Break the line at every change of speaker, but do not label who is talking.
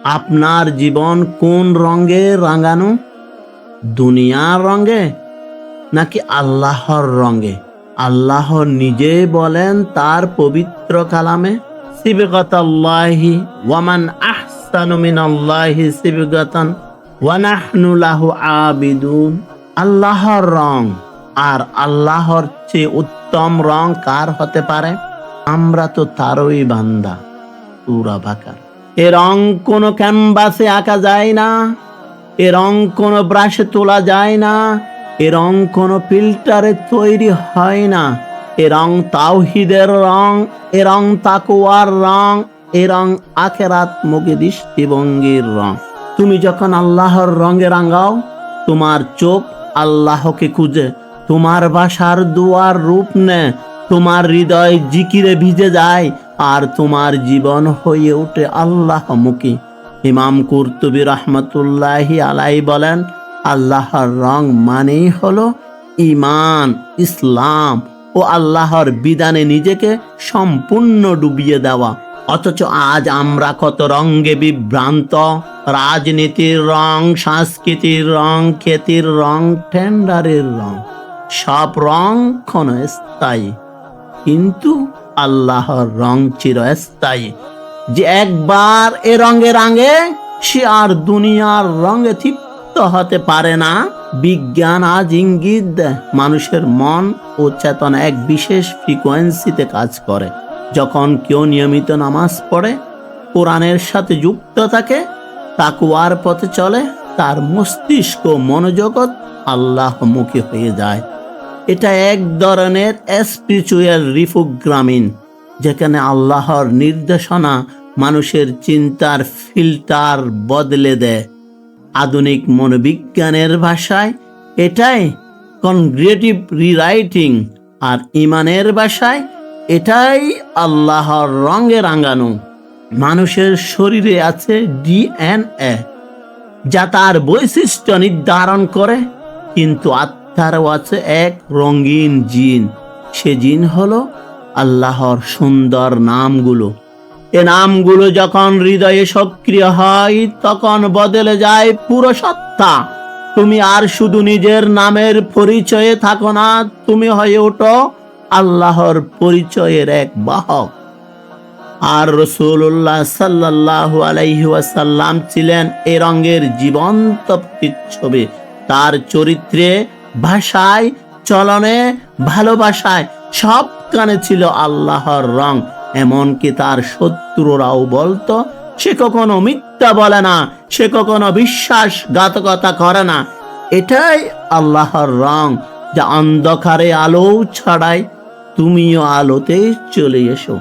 আপনার জীবন কোন রঙে রাঙানো? দুনিয়ার রঙে নাকি আল্লাহর রঙে? আল্লাহ নিজে বলেন তার পবিত্র কালামে, সিবগাতাল্লাহি ওয়ামান আহসানু মিনাল্লাহি সিবগাতান ওয়া নাহনু লাহু আবিদুন। আল্লাহর রং আর আল্লাহর চেয়ে উত্তম রং কার হতে পারে? আমরা তো তারই বান্দা। সূরা বাকারা। এ রং কোনো ক্যানভাসে আঁকা যায় না, এ রং কোনো ব্রাশে তোলা যায় না, এ রং কোনো ফিল্টারে তৈরি হয় না। এ রং তাওহীদের রং, এ রং তাকওয়ার রং, এ রং আখিরাতমুখী দৃষ্টিভঙ্গির রং। তুমি যখন আল্লাহর রঙে রাঙাও, তোমার চোখ আল্লাহকে খুঁজে, তোমার ভাষার দুয়ার রূপ নেয়, তোমার হৃদয় জিকিরে ভিজে যায়, আর তোমার জীবন হয়ে ওঠে আল্লাহমুখী। ইমাম কুরতুবী রাহমাতুল্লাহি আলাইহি বলেন, আল্লাহর রং মানেই হলো ঈমান, ইসলাম ও আল্লাহর বিধানে নিজেকে সম্পূর্ণ ডুবিয়ে দেওয়া। অথচ আজ আমরা কত রঙে বিভ্রান্ত। রাজনীতির রং, সংস্কৃতির রং, খ্যাতির রং, টেন্ডারের রং, সব রং ক্ষণস্থায়ী, কিন্তু আল্লাহর রং চিরস্থায়ী। যে একবার এ রঙে রাঙে সে আর দুনিয়ার রঙে তৃপ্ত হতে পারে না। বিজ্ঞান আজ ইঙ্গিত দেয় মানুষের মন ও চেতনা এক বিশেষ ফ্রিকোয়েন্সিতে কাজ করে। যখন কেউ নিয়মিত নামাজ পড়ে, কোরআনের সাথে যুক্ত থাকে, তাকওয়ার পথে চলে, তার মস্তিষ্ক মনোজগৎ আল্লাহমুখী হয়ে যায়। এটা এক ধরনের স্পিরিচুয়াল রিপ্রোগ্রামিং, যেখানে আল্লাহর নির্দেশনা মানুষের চিন্তার ফিল্টার বদলে দেয়। আধুনিক মনোবিজ্ঞানের ভাষায় এটাই কনগ্রেটিভ রিরাইটিং, আর ইমানের ভাষায় এটাই আল্লাহর রঙে রাঙানো। মানুষের শরীরে আছে ডিএনএ, যা তার বৈশিষ্ট্য নির্ধারণ করে, কিন্তু আত্মারও আছে এক রঙিন জিন। সে জিন হলো আল্লাহর সুন্দর নামগুলো। এ নামগুলো যখন হৃদয়ে সক্রিয় হয়, তখন বদলে যায় পুরো সত্তা। তুমি আর শুধু নিজের নামের পরিচয়ে থাকো না, তুমি হয়ে ওঠো আল্লাহর পরিচয়ের এক বাহক। আর রাসূলুল্লাহ সাল্লাল্লাহু আলাইহি ওয়াসাল্লাম ছিলেন এ রঙের জীবন্ত প্রতিচ্ছবি। তার চরিত্রে, ভাষায়, চলনে, ভালোবাসায় সবখানে ছিল আল্লাহর রং। এমনকি তার শত্রুরাও বলতো, সে কখনো মিথ্যা বলে না, সে কখনো বিশ্বাসঘাতকতা করে না। এটাই আল্লাহর রং, যা অন্ধকারে আলো ছড়ায়। তুমিও আলোতে চলে এসো।